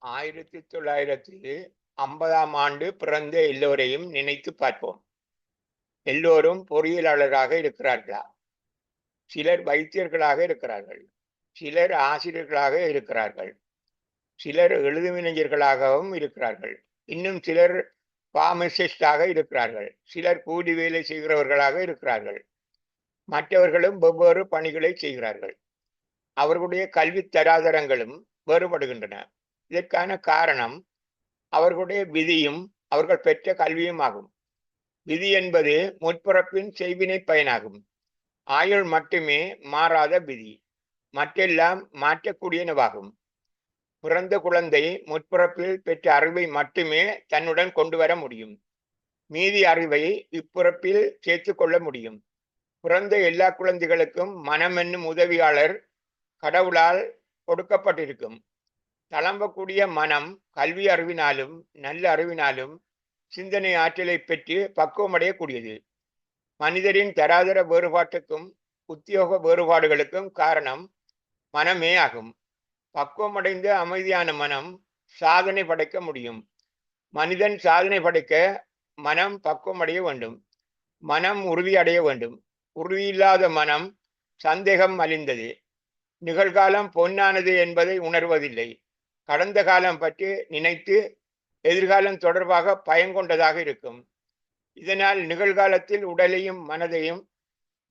1950ஆம் ஆண்டு பிறந்த எல்லோரையும் நினைத்து பார்ப்போம். எல்லோரும் பொறியியலாளராக இருக்கிறார்களா? சிலர் வைத்தியர்களாக இருக்கிறார்கள். சிலர் ஆசிரியர்களாக இருக்கிறார்கள். சிலர் எழுதுவினைஞர்களாகவும் இருக்கிறார்கள். இன்னும் சிலர் பார்மசிஸ்டாக இருக்கிறார்கள். சிலர் கூலி வேலை செய்கிறவர்களாக இருக்கிறார்கள். மற்றவர்களும் வெவ்வேறு பணிகளை செய்கிறார்கள். அவர்களுடைய கல்வி தராதரங்களும் வேறுபடுகின்றன. இதற்கான காரணம் அவர்களுடைய விதியும் அவர்கள் பெற்ற கல்வியும் ஆகும். விதி என்பது முற்பிறப்பின் செய்வினை பயனாகும். ஆயுள் மட்டுமே மாறாத விதி, மற்றெல்லாம் மாற்றக்கூடியனவாகும். பிறந்த குழந்தை முற்பிறப்பில் பெற்ற அறிவை மட்டுமே தன்னுடன் கொண்டு வர முடியும். மீதி அறிவை இப்பிறப்பில் சேர்த்து கொள்ள முடியும். பிறந்த எல்லா குழந்தைகளுக்கும் மனம் என்னும் உதவியாளர் கடவுளால் கொடுக்கப்பட்டிருக்கும். தளம்பக்கூடிய மனம் கல்வி அறிவினாலும் நல்ல அறிவினாலும் சிந்தனை ஆற்றலை பெற்று பக்குவமடையக்கூடியது. மனிதரின் தராதர வேறுபாட்டுக்கும் உத்தியோக வேறுபாடுகளுக்கும் காரணம் மனமே ஆகும். பக்குவமடைந்த அமைதியான மனம் சாதனை படைக்க முடியும். மனிதன் சாதனை படைக்க மனம் பக்குவமடைய வேண்டும். மனம் உறுதியடைய வேண்டும். உறுதியில்லாத மனம் சந்தேகம் மலிந்தது. நிகழ்காலம் பொன்னானது என்பதை உணர்வதில்லை. கடந்த காலம் பற்றி நினைத்து எதிர்காலம் தொடர்பாக பயங்கொண்டதாக இருக்கும். இதனால் நிகழ்காலத்தில் உடலையும் மனதையும்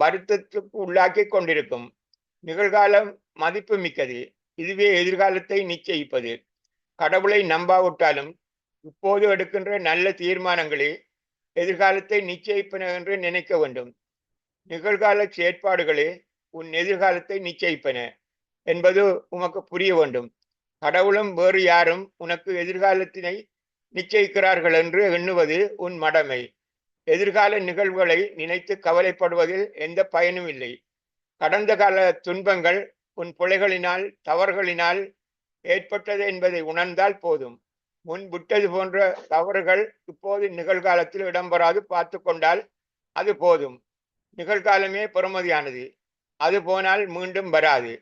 வருத்தத்துக்கு உள்ளாக்கி கொண்டிருக்கும். நிகழ்காலம் மதிப்பு மிக்கது. இதுவே எதிர்காலத்தை நிச்சயிப்பது. கடவுளை நம்பாவிட்டாலும் இப்போது எடுக்கின்ற நல்ல தீர்மானங்களே எதிர்காலத்தை நிச்சயிப்பன என்று நினைக்க வேண்டும். நிகழ்கால செயற்பாடுகளே உன் எதிர்காலத்தை நிச்சயிப்பன என்பது உமக்கு புரிய வேண்டும். கடவுளும் வேறு யாரும் உனக்கு எதிர்காலத்தினை நிச்சயிக்கிறார்கள் என்று எண்ணுவது உன் மடமை. எதிர்கால நிகழ்வுகளை நினைத்து கவலைப்படுவதில் எந்த பயனும் இல்லை. கடந்த கால துன்பங்கள் உன் பிழைகளினால் தவறுகளினால் ஏற்பட்டது என்பதை உணர்ந்தால் போதும். முன் விட்டது போன்ற தவறுகள் இப்போது நிகழ்காலத்தில் இடம்பெறாது பார்த்து கொண்டால் அது போதும். நிகழ்காலமே பெறுமதியானது. அது போனால் மீண்டும் வராது.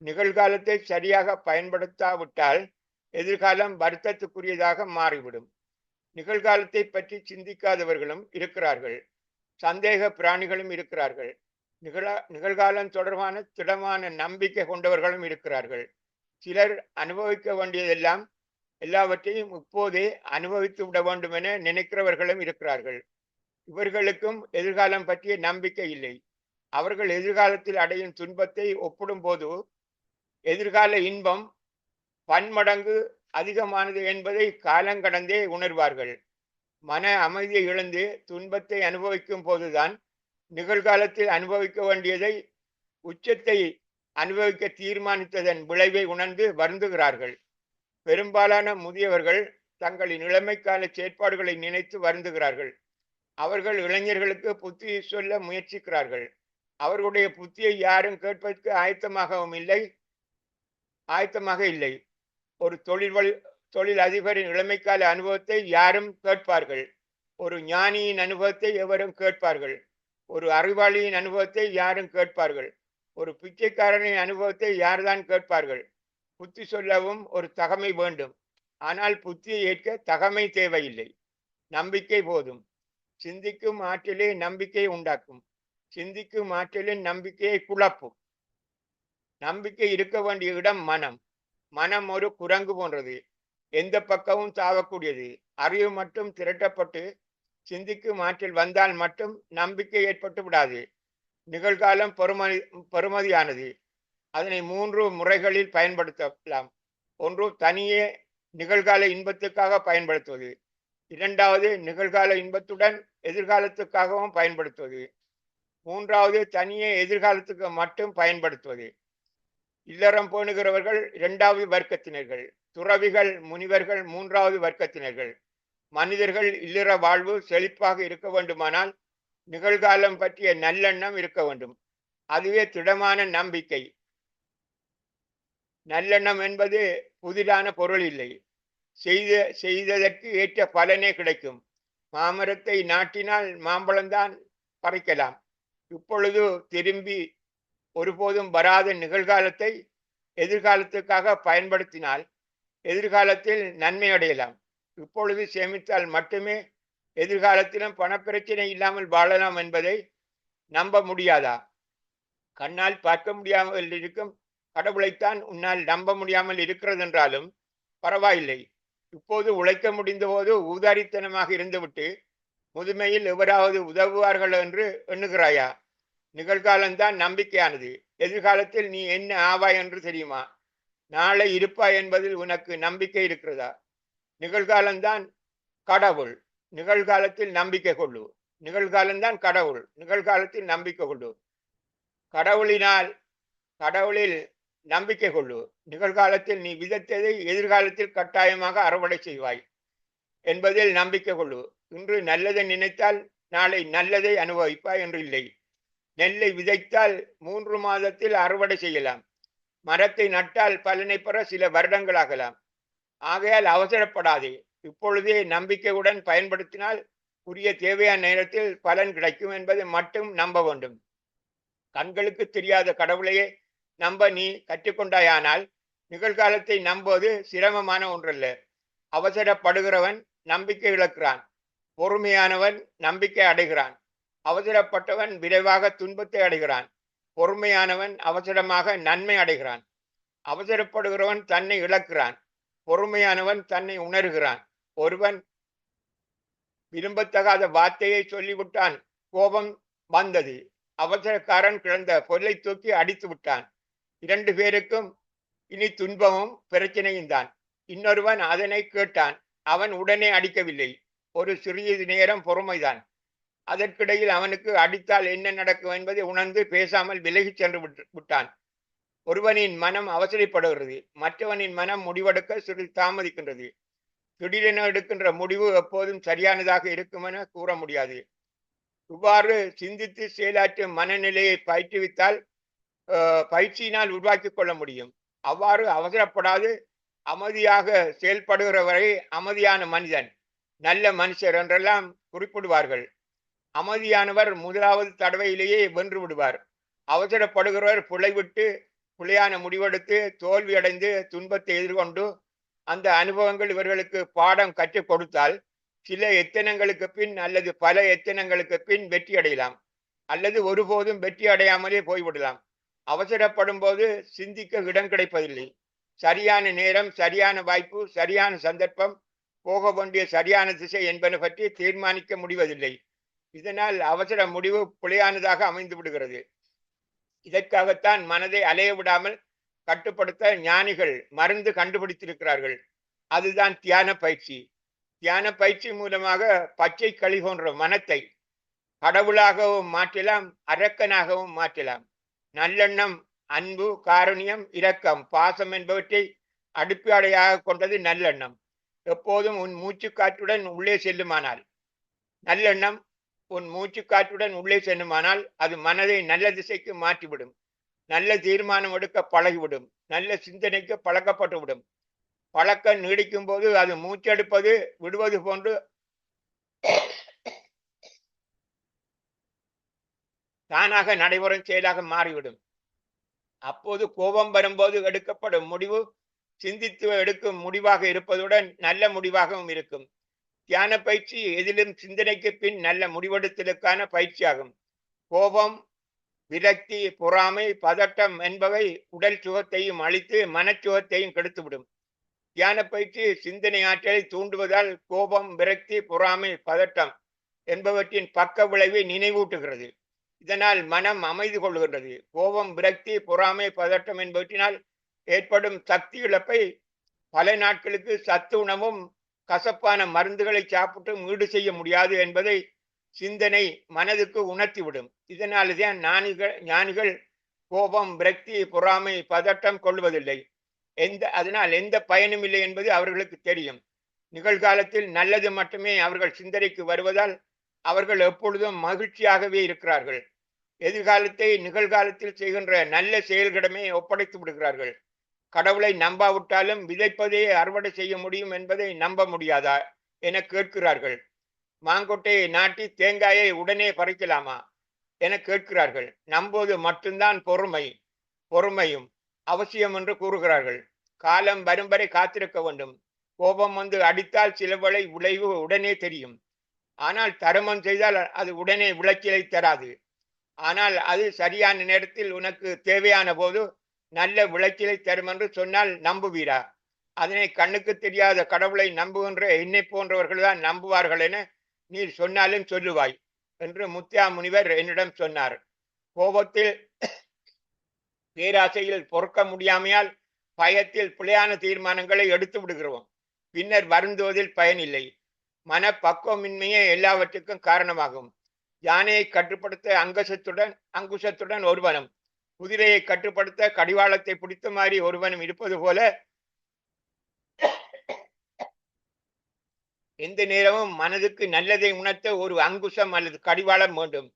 நிகழ்காலத்தை சரியாக பயன்படுத்தாவிட்டால் எதிர்காலம் வருத்தத்துக்குரியதாக மாறிவிடும். நிகழ்காலத்தை பற்றி சிந்திக்காதவர்களும் இருக்கிறார்கள். சந்தேக பிராணிகளும் இருக்கிறார்கள். நிகழ்காலம் தொடர்பான திடமான நம்பிக்கை கொண்டவர்களும் இருக்கிறார்கள். சிலர் அனுபவிக்க வேண்டியதெல்லாம் எல்லாவற்றையும் இப்போதே அனுபவித்து விட வேண்டும் என நினைக்கிறவர்களும் இருக்கிறார்கள். இவர்களுக்கும் எதிர்காலம் பற்றிய நம்பிக்கை இல்லை. அவர்கள் எதிர்காலத்தில் அடையும் துன்பத்தை ஒப்பிடும் போது எதிர்கால இன்பம் பன்மடங்கு அதிகமானது என்பதை காலங்கடந்தே உணர்வார்கள். மன அமைதியை இழந்து துன்பத்தை அனுபவிக்கும் போதுதான் நிகழ்காலத்தில் அனுபவிக்க வேண்டியதை உச்சத்தை அனுபவிக்க தீர்மானித்ததன் விளைவை உணர்ந்து வருந்துகிறார்கள். பெரும்பாலான முதியவர்கள் தங்களின் இளமைக்கால செயற்பாடுகளை நினைத்து வருந்துகிறார்கள். அவர்கள் இளைஞர்களுக்கு புத்தி சொல்ல முயற்சிக்கிறார்கள். அவர்களுடைய புத்தியை யாரும் கேட்பதற்கு ஆயத்தமாக இல்லை. ஒரு தொழில் அதிபரின் இளமைக்கால அனுபவத்தை யாரும் கேட்பார்கள். ஒரு ஞானியின் அனுபவத்தை எவரும் கேட்பார்கள். ஒரு அறிவாளியின் அனுபவத்தை யாரும் கேட்பார்கள். ஒரு பிச்சைக்காரனின் அனுபவத்தை யார்தான் கேட்பார்கள். புத்தி சொல்லவும் ஒரு தகமை வேண்டும். ஆனால் புத்தியை ஏற்க தகமை தேவையில்லை. நம்பிக்கை போதும். சிந்திக்கும் ஆற்றலே நம்பிக்கையை உண்டாக்கும். சிந்திக்கும் ஆற்றலின் நம்பிக்கையை குழப்பும். நம்பிக்கை இருக்க வேண்டிய இடம் மனம். மனம் ஒரு குரங்கு போன்றது. எந்த பக்கமும் தாவக்கூடியது. அறிவு மட்டும் திரட்டப்பட்டு சிந்திக்கும் ஆற்றல் வந்தால் மட்டும் நம்பிக்கை ஏற்பட்டு விடாது. நிகழ்காலம் பெறுமதியானது. அதனை 3 முறைகளில் பயன்படுத்தலாம். ஒன்று, தனியே நிகழ்கால இன்பத்துக்காக பயன்படுத்துவது. இரண்டாவது, நிகழ்கால இன்பத்துடன் எதிர்காலத்துக்காகவும் பயன்படுத்துவது. மூன்றாவது, தனியே எதிர்காலத்துக்கு மட்டும் பயன்படுத்துவது. இல்லறம் பேணுகிறவர்கள் 2வது வர்க்கத்தினர்கள். துறவிகள் முனிவர்கள் 3வது வர்க்கத்தினர்கள். மனிதர்கள் இல்லற வாழ்வு செழிப்பாக இருக்க வேண்டுமானால் நிகழ்காலம் பற்றிய நல்லெண்ணம் இருக்க வேண்டும். அதுவே திடமான நம்பிக்கை. நல்லெண்ணம் என்பது புதிதான பொருள் இல்லை. செய்ததற்கு ஏற்ற பலனே கிடைக்கும். மாமரத்தை நாட்டினால் மாம்பழம்தான் பறிக்கலாம். இப்பொழுது திரும்பி ஒருபோதும் வராத நிகழ்காலத்தை எதிர்காலத்துக்காக பயன்படுத்தினால் எதிர்காலத்தில் நன்மை அடையலாம். இப்பொழுது சேமித்தால் மட்டுமே எதிர்காலத்திலும் பணப்பிரச்சனை இல்லாமல் வாழலாம் என்பதை நம்ப முடியாதா? கண்ணால் பார்க்க முடியாமல் இருக்கும் கடவுளைத்தான் உன்னால் நம்ப முடியாமல் இருக்கிறது என்றாலும் பரவாயில்லை. இப்போது உழைக்க முடிந்தபோது ஊதாரித்தனமாக இருந்துவிட்டு முதுமையில் எவராவது உதவுவார்கள் என்று எண்ணுகிறாயா? நிகழ்காலம்தான் நம்பிக்கையானது. எதிர்காலத்தில் நீ என்ன ஆவாய் என்று தெரியுமா? நாளை இருப்பாய் என்பதில் உனக்கு நம்பிக்கை இருக்கிறதா? நிகழ்காலம்தான் கடவுள். நிகழ்காலத்தில் நம்பிக்கை கொள்ளு. நிகழ்காலம்தான் கடவுள். நிகழ்காலத்தில் நம்பிக்கை கொள்ளு. கடவுளில் நம்பிக்கை கொள்ளு. நிகழ்காலத்தில் நீ விதைத்ததை எதிர்காலத்தில் கட்டாயமாக அறுவடை செய்வாய் என்பதில் நம்பிக்கை கொள்ளு. இன்று நல்லதை நினைத்தால் நாளை நல்லதை அனுபவிப்பாய் என்று இல்லை. நெல்லை விதைத்தால் 3 மாதத்தில் அறுவடை செய்யலாம். மரத்தை நட்டால் பலனை பெற சில வருடங்கள் ஆகலாம். ஆகையால் அவசரப்படாதே. இப்பொழுதே நம்பிக்கையுடன் பயன்படுத்தினால் உரிய தேவையான நேரத்தில் பலன் கிடைக்கும் என்பதை மட்டும் நம்ப வேண்டும். கண்களுக்கு தெரியாத கடவுளையே நம்ப நீ கற்றுக்கொண்டாயானால் நிகழ்காலத்தை நம்புவது சிரமமான ஒன்றல்ல. அவசரப்படுகிறவன் நம்பிக்கை இழக்கிறான். பொறுமையானவன் நம்பிக்கை அடைகிறான். அவசரப்பட்டவன் விரைவாக துன்பத்தை அடைகிறான். பொறுமையானவன் அவசரமாக நன்மை அடைகிறான். அவசரப்படுகிறவன் தன்னை இழக்கிறான். பொறுமையானவன் தன்னை உணர்கிறான். ஒருவன் விரும்பத்தகாத வார்த்தையை சொல்லிவிட்டான். கோபம் வந்தது. அவசரக்காரன் கிடந்த பொருளை தூக்கி அடித்து விட்டான். 2 பேருக்கும் இனி துன்பமும் பிரச்சனையும் தான். இன்னொருவன் அதனை கேட்டான். அவன் உடனே அடிக்கவில்லை. ஒரு சிறிது நேரம் பொறுமைதான். அதற்கிடையில் அவனுக்கு அடித்தால் என்ன நடக்கும் என்பதை உணர்ந்து பேசாமல் விலகி சென்று விட்டான். ஒருவனின் மனம் அவசரப்படுகிறது. மற்றவனின் மனம் முடிவெடுக்க சிறிது தாமதிக்கின்றது. திடீரென எடுக்கின்ற முடிவு எப்போதும் சரியானதாக இருக்கும் என கூற முடியாது. இவ்வாறு சிந்தித்து செயலாற்றும் மனநிலையை பயிற்றுவித்தால் பயிற்சியினால் உருவாக்கி கொள்ள முடியும். அவ்வாறு அவசரப்படாது அமைதியாக செயல்படுகிறவரை அமைதியான மனிதன், நல்ல மனுஷர் என்றெல்லாம் குறிப்பிடுவார்கள். அமைதியானவர் முதலாவது தடவையிலேயே வென்று விடுவார். அவசரப்படுகிறவர் புலைவிட்டு புலையான முடிவெடுத்து தோல்வியடைந்து துன்பத்தை எதிர்கொண்டு அந்த அனுபவங்கள் இவர்களுக்கு பாடம் கற்றுக் கொடுத்தால் சில எத்தனங்களுக்கு பின் அல்லது பல எத்தனங்களுக்கு பின் வெற்றி அடையலாம், அல்லது ஒருபோதும் வெற்றி அடையாமலே போய்விடலாம். அவசரப்படும் போது சிந்திக்க இடம் கிடைப்பதில்லை. சரியான நேரம், சரியான வாய்ப்பு, சரியான சந்தர்ப்பம், போக வேண்டிய சரியான திசை என்பன பற்றி தீர்மானிக்க முடிவதில்லை. இதனால் அவசர முடிவு பிழையானதாக அமைந்து விடுகிறது. இதற்காகத்தான் மனதை அலைய விடாமல் கட்டுப்படுத்த ஞானிகள் மருந்து கண்டுபிடித்திருக்கிறார்கள். அதுதான் தியான பயிற்சி. தியான பயிற்சி மூலமாக பச்சை களி போன்ற மனத்தை கடவுளாகவும் மாற்றலாம், அரக்கனாகவும் மாற்றலாம். நல்லெண்ணம், அன்பு, காருண்யம், இரக்கம், பாசம் என்பவற்றை அடிப்படையாக கொண்டது நல்லெண்ணம். எப்போதும் உன் மூச்சு காற்றுடன் உள்ளே செல்லுமானால், நல்லெண்ணம் உன் மூச்சு காற்றுடன் உள்ளே செல்லுமானால் அது மனதை நல்ல திசைக்கு மாற்றிவிடும். நல்ல தீர்மானம் எடுக்க பழகிவிடும். நல்ல சிந்தனைக்கு பழக்கப்பட்டுவிடும். பழக்கம் நீடிக்கும் போது அது மூச்செடுப்பது விடுவது போன்று தானாக நடைபெறும் செயலாக மாறிவிடும். அப்போது கோபம் வரும்போது எடுக்கப்படும் முடிவு சிந்தித்து எடுக்கும் முடிவாக இருப்பதுடன் நல்ல முடிவாகவும் இருக்கும். தியான பயிற்சி எதிலும் சிந்தனைக்கு பின் நல்ல முடிவெடுத்தலுக்கான பயிற்சியாகும். கோபம், விரக்தி, பொறாமை, பதட்டம் என்பவை உடல் சுகத்தையும் அழித்து மனச்சுகத்தையும் கெடுத்துவிடும். தியான பயிற்சி சிந்தனை ஆற்றலை தூண்டுவதால் கோபம், விரக்தி, பொறாமை, பதட்டம் என்பவற்றின் பக்க விளைவை நினைவூட்டுகிறது. இதனால் மனம் அமைதி கொள்கின்றது. கோபம், விரக்தி, பொறாமை, பதட்டம் என்பவற்றினால் ஏற்படும் சக்தி இழப்பை பல நாட்களுக்கு சத்து உணவும் கசப்பான மருந்துகளை சாப்பிட்டு ஈடு செய்ய முடியாது என்பதை சிந்தனை மனதுக்கு உணர்த்திவிடும். இதனால்தான் ஞானிகள் கோபம், விரக்தி, பொறாமை, பதட்டம் கொள்வதில்லை. அதனால் எந்த பயனும் இல்லை என்பது அவர்களுக்கு தெரியும். நிகழ்காலத்தில் நல்லது மட்டுமே அவர்கள் சிந்தனைக்கு வருவதால் அவர்கள் எப்பொழுதும் மகிழ்ச்சியாகவே இருக்கிறார்கள். எதிர்காலத்தை நிகழ்காலத்தில் செய்கின்ற நல்ல செயல்களிடமே ஒப்படைத்து விடுகிறார்கள். கடவுளை நம்பாவிட்டாலும் விதைப்பதே அறுவடை செய்ய முடியும் என்பதை நம்ப முடியாதா என கேட்கிறார்கள். மாங்கொட்டையை நாட்டி தேங்காயை உடனே பறிக்கலாமா என கேட்கிறார்கள். நம்புவது மட்டும்தான் பொறுமையும் அவசியம் என்று கூறுகிறார்கள். காலம் வரும் வரை காத்திருக்க வேண்டும். கோபம் வந்து அடித்தால் சில வேளை விளைவு உடனே தெரியும். ஆனால் தருமம் செய்தால் அது உடனே விளைச்சலை தராது. ஆனால் அது சரியான நேரத்தில் உனக்கு தேவையான போது நல்ல விளைச்சலை தரும் என்று சொன்னால் நம்புவீரா? அதனை கண்ணுக்கு தெரியாத கடவுளை நம்புகின்ற என்னை போன்றவர்கள் தான் நம்புவார்கள் என நீர் சொன்னாலும் சொல்லுவாய் என்று முத்தியா முனிவர் என்னிடம் சொன்னார். கோபத்தில், பேராசையில் பொறுக்க முடியாமையால் பயத்தில் பிழையான தீர்மானங்களை எடுத்து விடுகிறோம். பின்னர் வருந்துவதில் பயனில்லை. மனப்பக்குவமின்மையே எல்லாவற்றுக்கும் காரணமாகும். யானையை கட்டுப்படுத்த அங்குசத்துடன் ஒருவனும், குதிரையை கட்டுப்படுத்த கடிவாளத்தை பிடித்த மாதிரி ஒருவனும் இருப்பது போல எந்த நேரமும் மனதுக்கு நல்லதை உணர்த்த ஒரு அங்குசம் அல்லது கடிவாளம் வேண்டும்.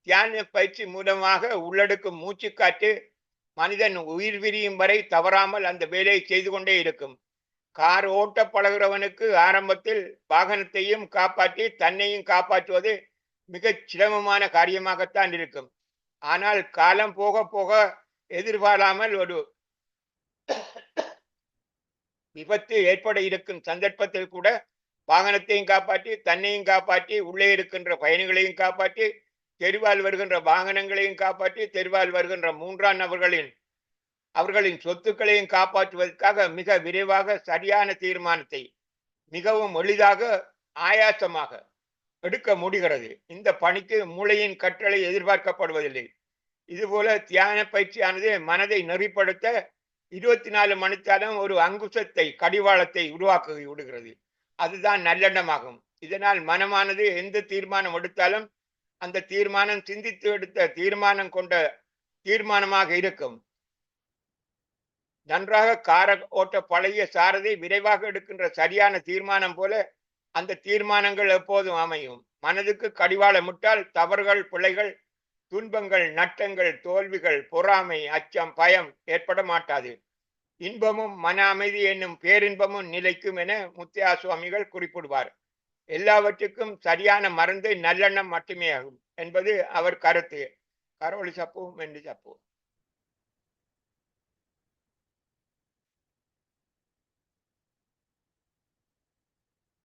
தியான பயிற்சி மூலமாக உள்ளடுக்கும் மூச்சுக்காற்று மனிதன் உயிர் விரியும் வரை தவறாமல் அந்த வேலையை செய்து கொண்டே இருக்கும். கார் ஓட்ட பழகிறவனுக்கு ஆரம்பத்தில் வாகனத்தையும் காப்பாற்றி தன்னையும் காப்பாற்றுவது மிகச் சிரமமான காரியமாகத்தான் இருக்கும். ஆனால் காலம் போக போக எதிர்பாராமல் ஒரு விபத்து ஏற்பட இருக்கும் சந்தர்ப்பத்தில் கூட வாகனத்தையும் காப்பாற்றி தன்னையும் காப்பாற்றி உள்ளே இருக்கின்ற பயணிகளையும் காப்பாற்றி தெருவால் வருகின்ற வாகனங்களையும் காப்பாற்றி தெருவால் வருகின்ற மூன்றாம் அவர்களின் சொத்துக்களையும் காப்பாற்றுவதற்காக மிக விரைவாக சரியான தீர்மானத்தை மிகவும் எளிதாக ஆயாசமாக எடுக்க முடிகிறது. இந்த பணிக்கு மூளையின் கற்றலை எதிர்பார்க்கப்படுவதில்லை. இதுபோல தியான பயிற்சியானது மனதை நெறிப்படுத்த 24 மணித்தாலும் ஒரு அங்குசத்தை கடிவாளத்தை உருவாக்கி விடுகிறது. அதுதான் நல்லெண்ணமாகும். இதனால் மனமானது எந்த தீர்மானம் எடுத்தாலும் அந்த தீர்மானம் சிந்தித்து எடுத்த தீர்மானம் கொண்ட தீர்மானமாக இருக்கும். நன்றாக கார ஓட்ட பழகிய சாரதி விரைவாக எடுக்கின்ற சரியான தீர்மானம் போல அந்த தீர்மானங்கள் எப்போதும் அமையும். மனதுக்கு கடிவாளமிட்டால் தவறுகள், பிழைகள், துன்பங்கள், நட்டங்கள், தோல்விகள், பொறாமை, அச்சம், பயம் ஏற்பட மாட்டாது. இன்பமும் மன அமைதி என்னும் பேரின்பமும் நிலைக்கும் என முத்தியா சுவாமிகள் குறிப்பிடுவார். எல்லாவற்றுக்கும் சரியான மருந்து நல்லெண்ணம் மட்டுமே ஆகும் என்பது அவர் கருத்து. கரோலி சப்புவும் என்று சப்புவும்.